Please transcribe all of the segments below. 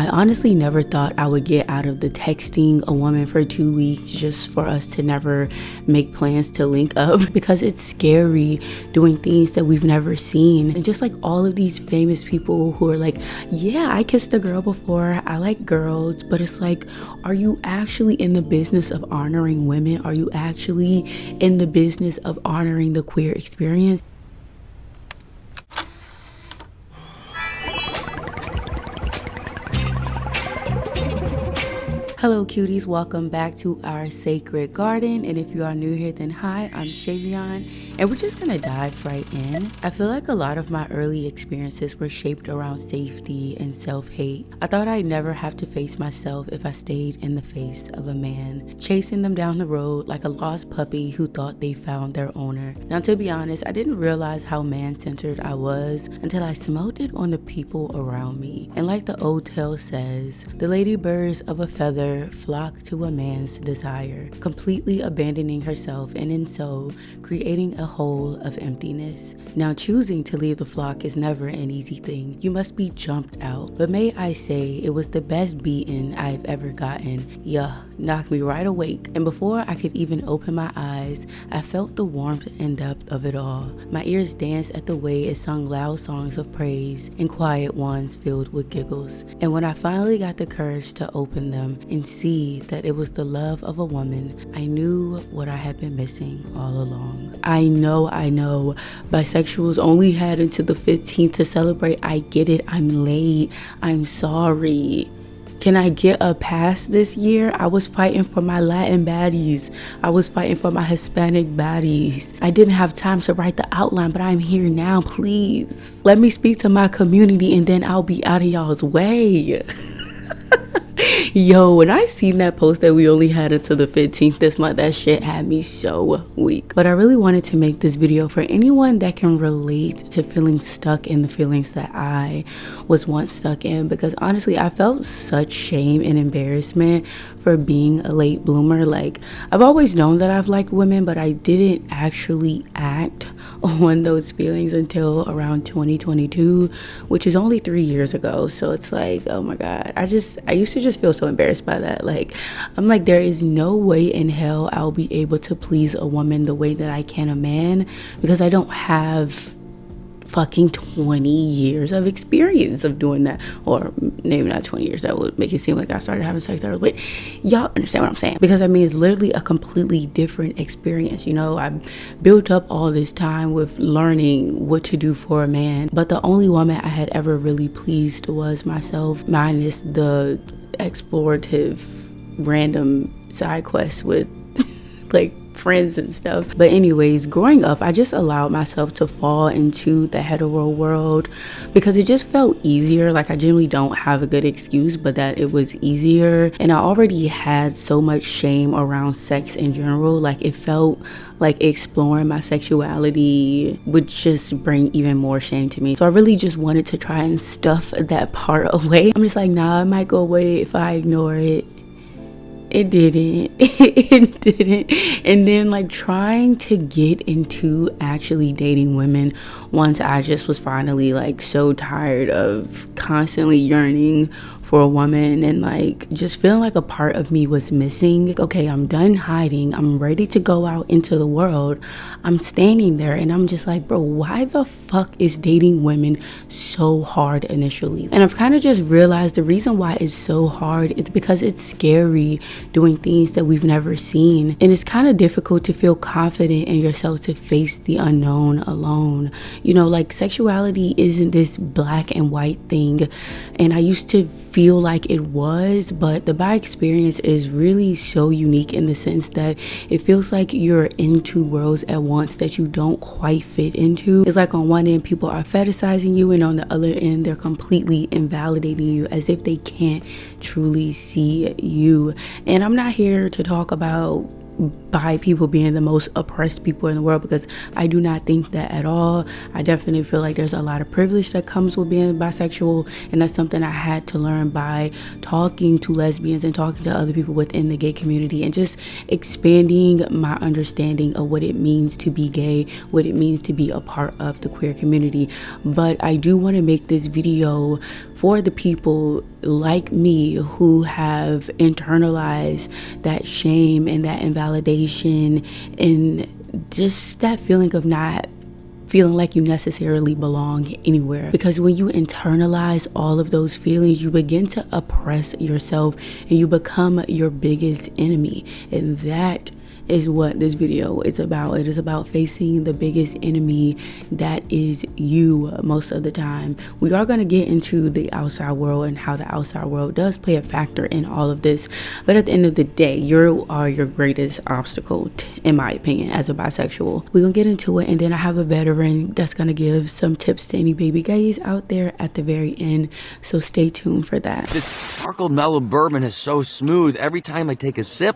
I honestly never thought I would get out of the texting a woman for 2 weeks just for us to never make plans to link up, because it's scary doing things that we've never seen. And just like all of these famous people who are like, yeah, I kissed a girl before, I like girls, but it's like, are you actually in the business of honoring women? Are you actually in the business of honoring the queer experience? Hello cuties, welcome back to our sacred garden. And if you are new here, then hi, I'm Shavion, and we're just gonna dive right in. I feel like a lot of my early experiences were shaped around safety and self-hate. I thought I'd never have to face myself if I stayed in the face of a man, chasing them down the road like a lost puppy who thought they found their owner. Now, to be honest, I didn't realize how man-centered I was until I smelled it on the people around me. And like the old tale says, the ladybirds of a feather flock to a man's desire, completely abandoning herself and in so creating a hole of emptiness. Now, choosing to leave the flock is never an easy thing. You must be jumped out. But may I say, it was the best beating I've ever gotten. Yeah, knocked me right awake. And before I could even open my eyes, I felt the warmth and depth of it all. My ears danced at the way it sung loud songs of praise and quiet ones filled with giggles. And when I finally got the courage to open them and see that it was the love of a woman, I knew what I had been missing all along. I know, bisexuals only had until the 15th to celebrate. I get it, I'm late, I'm sorry. Can I get a pass this year? I was fighting for my Latin baddies. I was fighting for my Hispanic baddies. I didn't have time to write the outline, but I'm here now, please. Let me speak to my community and then I'll be out of y'all's way. Yo, when I seen that post that we only had until the 15th this month, that shit had me so weak. But I really wanted to make this video for anyone that can relate to feeling stuck in the feelings that I was once stuck in, because honestly, I felt such shame and embarrassment for being a late bloomer. Like, I've always known that I've liked women, but I didn't actually act on those feelings until around 2022, which is only 3 years ago. So it's like, oh my God, I used to just feel so embarrassed by that. Like, I'm like, there is no way in hell I'll be able to please a woman the way that I can a man, because I don't have fucking 20 years of experience of doing that. Or maybe not 20 years, that would make it seem like I started having sex early, but y'all understand what I'm saying, because I mean, it's literally a completely different experience. You know, I built up all this time with learning what to do for a man, but the only woman I had ever really pleased was myself, minus the explorative random side quests with like friends and stuff. But anyways, growing up, I just allowed myself to fall into the hetero world because it just felt easier. Like, I generally don't have a good excuse, but that it was easier. And I already had so much shame around sex in general. Like, it felt like exploring my sexuality would just bring even more shame to me. So I really just wanted to try and stuff that part away. I'm just like, nah, it might go away if I ignore it. It didn't. It didn't. And then, like, trying to get into actually dating women once I just was finally like so tired of constantly yearning for a woman and like just feeling like a part of me was missing. Okay, I'm done hiding, I'm ready to go out into the world. I'm standing there and I'm just like, bro, why the fuck is dating women so hard initially? And I've kind of just realized the reason why it's so hard is because it's scary doing things that we've never seen, and it's kind of difficult to feel confident in yourself to face the unknown alone. You know, like, sexuality isn't this black and white thing, and I used to feel like it was, but the bi experience is really so unique in the sense that it feels like you're in two worlds at once that you don't quite fit into. It's like on one end people are fetishizing you, and on the other end they're completely invalidating you as if they can't truly see you. And I'm not here to talk about by people being the most oppressed people in the world, because I do not think that at all. I definitely feel like there's a lot of privilege that comes with being bisexual, and that's something I had to learn by talking to lesbians and talking to other people within the gay community and just expanding my understanding of what it means to be gay, what it means to be a part of the queer community. But I do want to make this video for the people like me who have internalized that shame and that invalidation and just that feeling of not feeling like you necessarily belong anywhere. Because when you internalize all of those feelings, you begin to oppress yourself and you become your biggest enemy. And that is what this video is about. It is about facing the biggest enemy, that is you, most of the time. We are going to get into the outside world and how the outside world does play a factor in all of this, but at the end of the day, you are your greatest obstacle, in my opinion, as a bisexual. We're gonna get into it, and then I have a veteran that's gonna give some tips to any baby gays out there at the very end, so stay tuned for that. This sparkled mellow bourbon is so smooth. Every time I take a sip,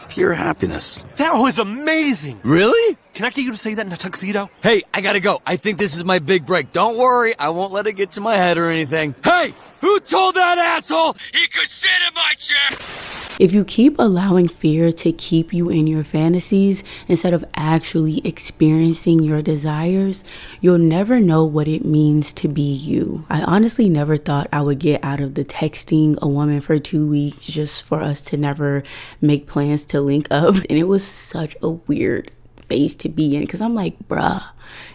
pure happiness. That was amazing! Really? Can I get you to say that in a tuxedo? Hey, I gotta go. I think this is my big break. Don't worry, I won't let it get to my head or anything. Hey, who told that asshole he could sit in my chair? If you keep allowing fear to keep you in your fantasies instead of actually experiencing your desires, you'll never know what it means to be you. I honestly never thought I would get out of the texting a woman for 2 weeks just for us to never make plans to link up. And it was such a weird phase to be in, because I'm like, bruh,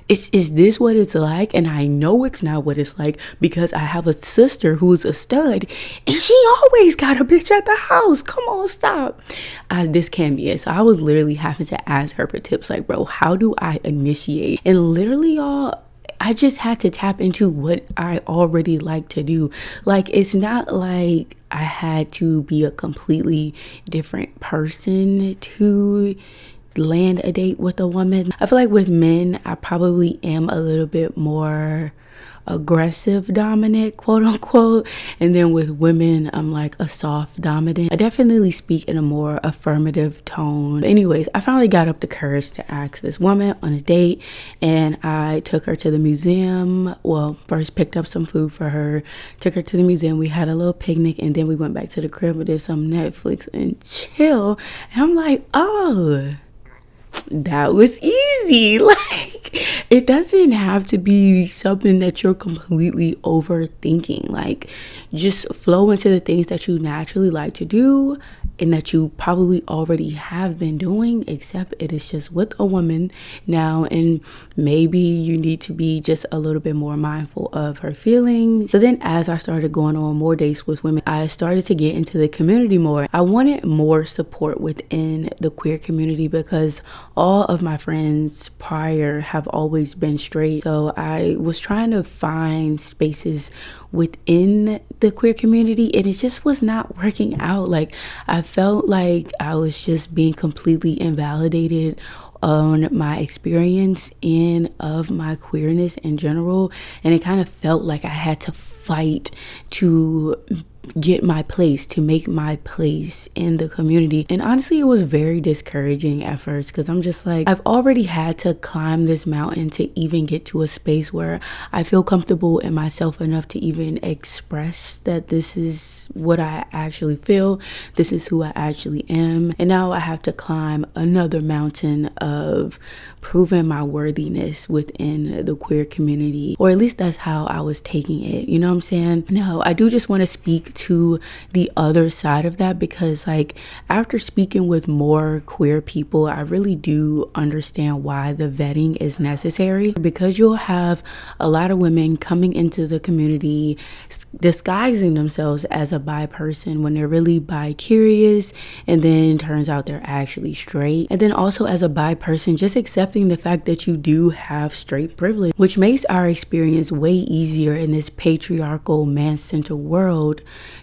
is this what it's like? And I know it's not what it's like, because I have a sister who's a stud and she always got a bitch at the house. Come on, stop. This can't be it. So I was literally having to ask her for tips, like, bro, how do I initiate? And literally, y'all, I just had to tap into what I already like to do. Like, it's not like I had to be a completely different person to land a date with a woman. I feel like with men, I probably am a little bit more aggressive dominant, quote unquote, and then with women I'm like a soft dominant. I definitely speak in a more affirmative tone. But anyways, I finally got up the courage to ask this woman on a date, and I took her to the museum. Well, first picked up some food for her, took her to the museum, we had a little picnic, and then we went back to the crib and did some Netflix and chill. And I'm like, oh, that was easy. Like, it doesn't have to be something that you're completely overthinking. Like, just flow into the things that you naturally like to do and that you probably already have been doing, except it is just with a woman now, and maybe you need to be just a little bit more mindful of her feelings. So then as I started going on more dates with women, I started to get into the community more. I wanted more support within the queer community because all of my friends prior have always been straight. So I was trying to find spaces within the queer community, and it just was not working out. Like, I felt like I was just being completely invalidated on my experience and of my queerness in general, and it kind of felt like I had to fight to get my place, to make my place in the community. And honestly, it was very discouraging at first, because I'm just like, I've already had to climb this mountain to even get to a space where I feel comfortable in myself enough to even express that this is what I actually feel, this is who I actually am. And now I have to climb another mountain of proving my worthiness within the queer community, or at least that's how I was taking it, you know what I'm saying? No, I do just want to speak to the other side of that, because like, after speaking with more queer people, I really do understand why the vetting is necessary, because you'll have a lot of women coming into the community disguising themselves as a bi person when they're really bi-curious, and then turns out they're actually straight. And then also, as a bi person, just accepting the fact that you do have straight privilege, which makes our experience way easier in this patriarchal, man-centered world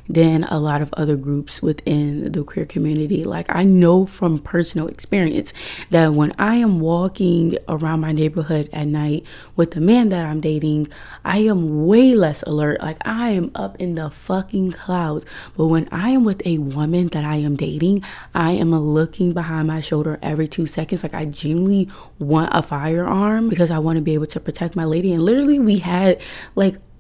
than a lot of other groups within the queer community. Like, I know from personal experience that when I am walking around my neighborhood at night with the man that I'm dating, I am way less alert. Like, I am up in the fucking clouds. But when I am with a woman that I am dating, I am looking behind my shoulder every 2 seconds. Like, I genuinely want a firearm because I want to be able to protect my lady. And literally, we had like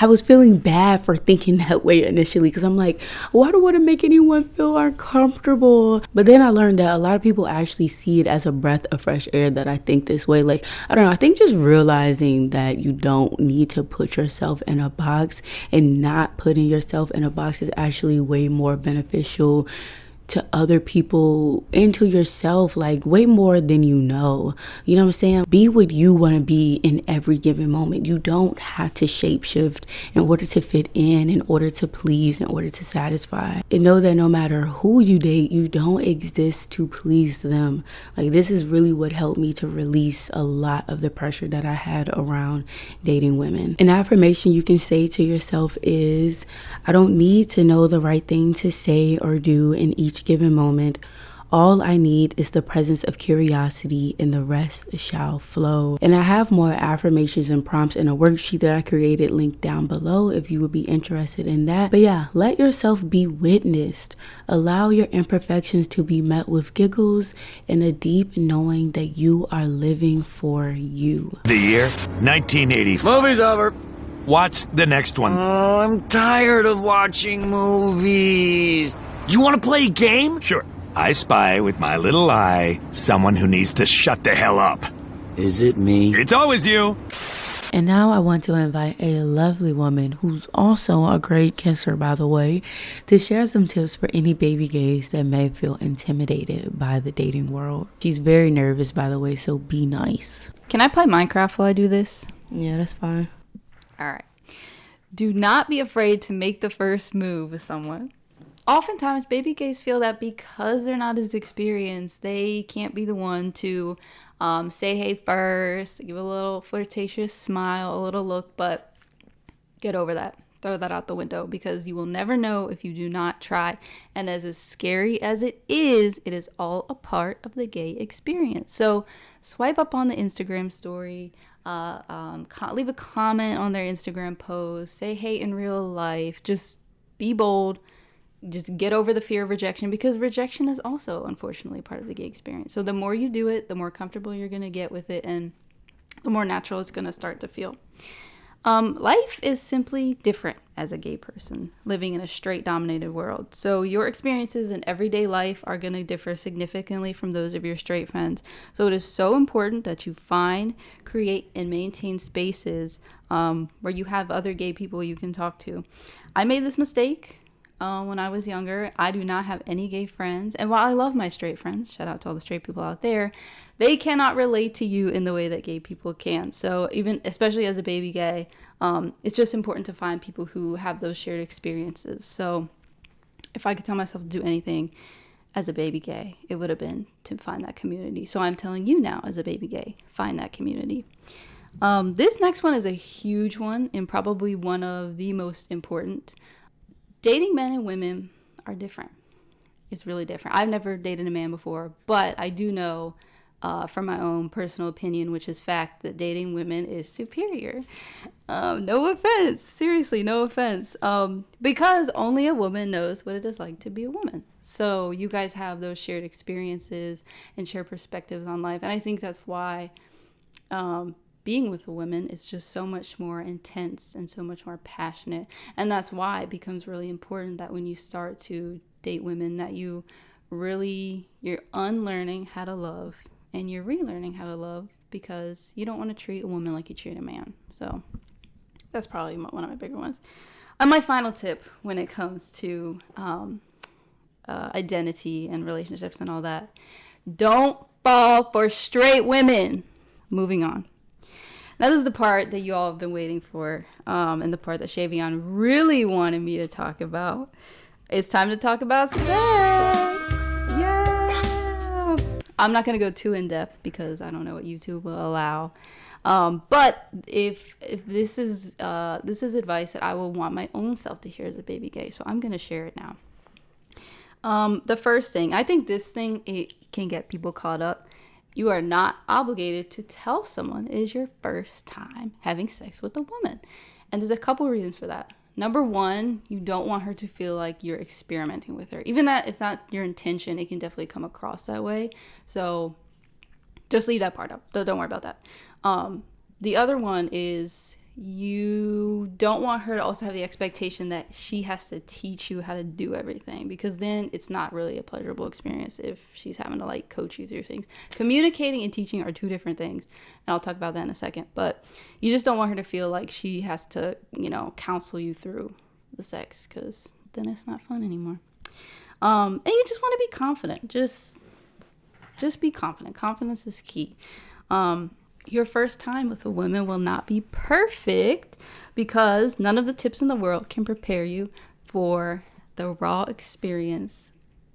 I was feeling bad for thinking that way initially, because I'm like, why do I want to make anyone feel uncomfortable? But then I learned that a lot of people actually see it as a breath of fresh air that I think this way. Like, I don't know, I think just realizing that you don't need to put yourself in a box, and not putting yourself in a box is actually way more beneficial to other people and to yourself, like way more than you know. You know what I'm saying? Be what you want to be in every given moment. You don't have to shapeshift in order to fit in order to please, in order to satisfy. And know that no matter who you date, you don't exist to please them. Like, this is really what helped me to release a lot of the pressure that I had around dating women. An affirmation you can say to yourself is, I don't need to know the right thing to say or do in each given moment. All I need is the presence of curiosity, and the rest shall flow. And I have more affirmations and prompts in a worksheet that I created, linked down below if you would be interested in that. But yeah, let yourself be witnessed. Allow your imperfections to be met with giggles and a deep knowing that you are living for you. The year 1984. Movie's over. Watch the next one. Oh, I'm tired of watching movies. Do you want to play a game? Sure. I spy with my little eye someone who needs to shut the hell up. Is it me? It's always you. And now I want to invite a lovely woman who's also a great kisser, by the way, to share some tips for any baby gays that may feel intimidated by the dating world. She's very nervous, by the way, so be nice. Can I play Minecraft while I do this? Yeah, that's fine. All right. Do not be afraid to make the first move with someone. Oftentimes, baby gays feel that because they're not as experienced, they can't be the one to say hey first, give a little flirtatious smile, a little look, but get over that. Throw that out the window, because you will never know if you do not try. And as scary as it is all a part of the gay experience. So swipe up on the Instagram story, leave a comment on their Instagram post, say hey in real life, just be bold. Just get over the fear of rejection, because rejection is also, unfortunately, part of the gay experience. So the more you do it, the more comfortable you're going to get with it, and the more natural it's going to start to feel. Life is simply different as a gay person living in a straight dominated world. So your experiences in everyday life are going to differ significantly from those of your straight friends. So it is so important that you find, create, and maintain spaces where you have other gay people you can talk to. I made this mistake when I was younger. I do not have any gay friends, and while I love my straight friends, shout out to all the straight people out there, they cannot relate to you in the way that gay people can. So even, especially as a baby gay, it's just important to find people who have those shared experiences. So if I could tell myself to do anything as a baby gay, it would have been to find that community. So I'm telling you now, as a baby gay, find that community. This next one is a huge one, and probably one of the most important. Dating men and women are different. It's really different. I've never dated a man before, but I do know from my own personal opinion, which is fact, that dating women is superior. No offense. Seriously, no offense. Because only a woman knows what it is like to be a woman. So you guys have those shared experiences and shared perspectives on life. And I think that's why being with a woman is just so much more intense and so much more passionate. And that's why it becomes really important that when you start to date women, that you're unlearning how to love and you're relearning how to love, because you don't want to treat a woman like you treat a man. So that's probably one of my bigger ones. And my final tip when it comes to identity and relationships and all that: don't fall for straight women. Moving on. Now, this is the part that you all have been waiting for, and the part that Shavion really wanted me to talk about. It's time to talk about sex. Yeah. I'm not going to go too in depth because I don't know what YouTube will allow. But if this is advice that I will want my own self to hear as a baby gay, so I'm going to share it now. The first thing, I think this thing, it can get people caught up. You are not obligated to tell someone it is your first time having sex with a woman. And there's a couple reasons for that. Number one, you don't want her to feel like you're experimenting with her. Even that, if not your intention, it can definitely come across that way. So just leave that part up. Don't worry about that. The other one is you don't want her to also have the expectation that she has to teach you how to do everything, because then it's not really a pleasurable experience if she's having to like coach you through things. Communicating and teaching are two different things, and I'll talk about that in a second. But you just don't want her to feel like she has to, you know, counsel you through the sex, because then it's not fun anymore. And you just want to be confident. Just be confident. Confidence is key. Your first time with a woman will not be perfect, because none of the tips in the world can prepare you for the raw experience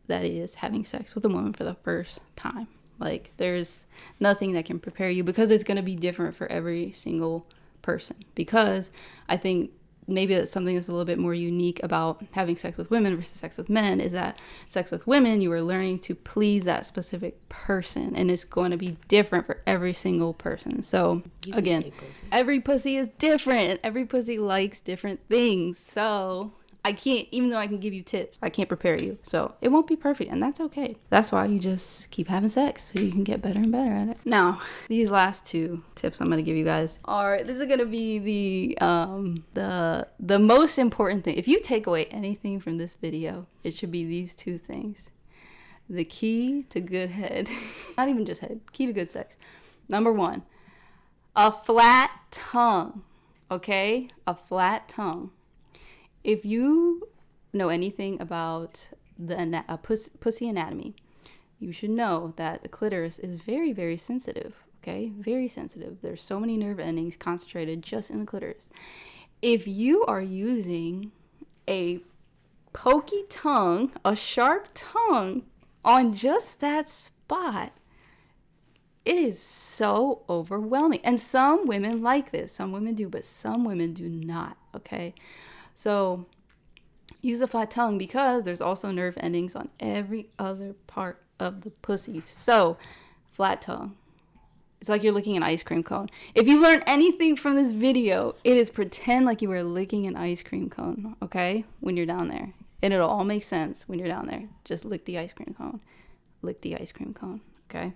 that is having sex with a woman for the first time. Like, there's nothing that can prepare you, because it's going to be different for every single person. Because I think maybe that's something that's a little bit more unique about having sex with women versus sex with men, is that sex with women, you are learning to please that specific person, and it's going to be different for every single person. So again, every pussy is different. Every pussy likes different things. So I can't, even though I can give you tips, I can't prepare you. So it won't be perfect, and that's okay. That's why you just keep having sex, so you can get better and better at it. Now, these last two tips I'm going to give you guys this is going to be the most important thing. If you take away anything from this video, it should be these two things. The key to good head, not even just head, key to good sex. Number one, a flat tongue, okay? A flat tongue. If you know anything about the pussy anatomy, you should know that the clitoris is very, very sensitive, okay? Very sensitive. There's so many nerve endings concentrated just in the clitoris. If you are using a pokey tongue, a sharp tongue on just that spot, it is so overwhelming. And some women like this. Some women do, but some women do not, okay? So use a flat tongue, because there's also nerve endings on every other part of the pussy. So flat tongue. It's like you're licking an ice cream cone. If you learn anything from this video, it is pretend like you were licking an ice cream cone, okay? When you're down there. And it'll all make sense when you're down there. Just lick the ice cream cone. Lick the ice cream cone, okay?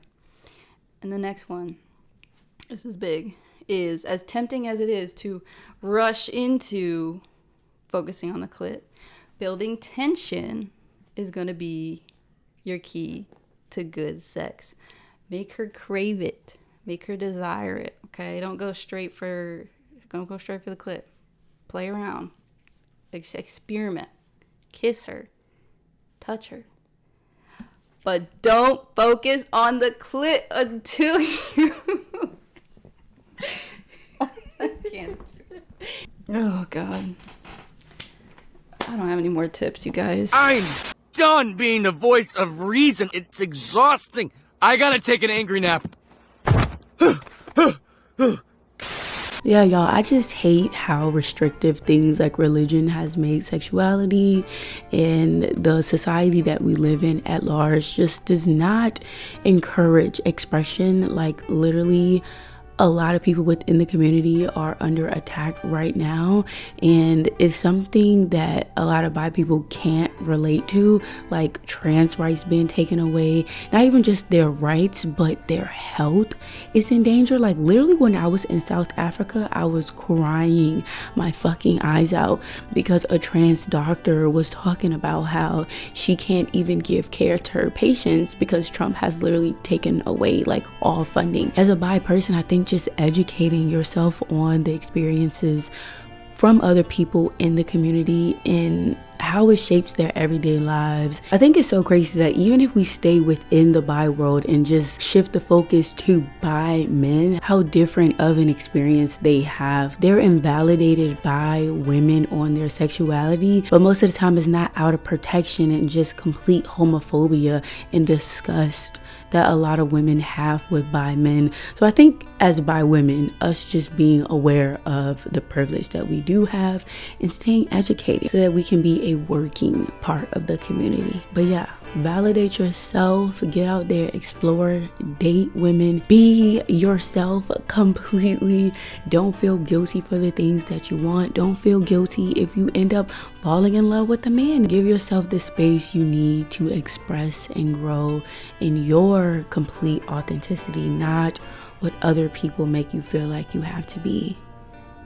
And the next one, this is big, is as tempting as it is to rush into focusing on the clit, building tension is going to be your key to good sex. Make her crave it. Make her desire it. Okay, don't go straight for the clit. Play around. Experiment. Kiss her. Touch her. But don't focus on the clit until you I can't. Oh God. I don't have any more tips, you guys. I'm done being the voice of reason. It's exhausting. I gotta take an angry nap. Yeah, y'all, I just hate how restrictive things like religion has made sexuality, and the society that we live in at large just does not encourage expression. Like, literally, a lot of people within the community are under attack right now, and it's something that a lot of bi people can't relate to, like trans rights being taken away. Not even just their rights, but their health is in danger. Like, literally, when I was in South Africa, I was crying my fucking eyes out because a trans doctor was talking about how she can't even give care to her patients because Trump has literally taken away like all funding. As a bi person, I think just educating yourself on the experiences from other people in the community and how it shapes their everyday lives. I think it's so crazy that even if we stay within the bi world and just shift the focus to bi men, how different of an experience they have. They're invalidated by women on their sexuality, but most of the time it's not out of protection and just complete homophobia and disgust that a lot of women have with bi men. So I think as bi women, us just being aware of the privilege that we do have and staying educated so that we can be a working part of the community. But yeah, validate yourself, get out there, explore, date women, be yourself completely. Don't feel guilty for the things that you want. Don't feel guilty if you end up falling in love with a man. Give yourself the space you need to express and grow in your complete authenticity, not what other people make you feel like you have to be.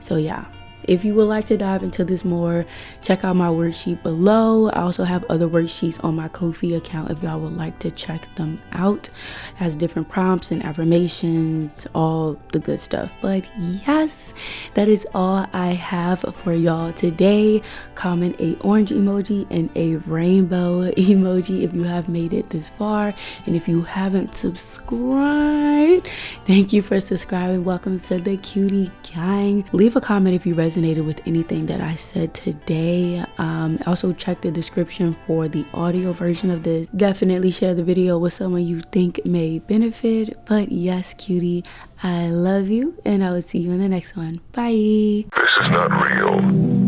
So yeah, if you would like to dive into this more, check out my worksheet below. I also have other worksheets on my Ko-fi account if y'all would like to check them out. It has different prompts and affirmations, all the good stuff. But yes, that is all I have for y'all today. Comment a orange emoji and a rainbow emoji if you have made it this far. And if you haven't subscribed, thank you for subscribing. Welcome to the cutie gang. Leave a comment if you resonated with anything that I said today. Also check the description for the audio version of this. Definitely share the video with someone you think may benefit. But yes, cutie, I love you, and I will see you in the next one. Bye. This is not real.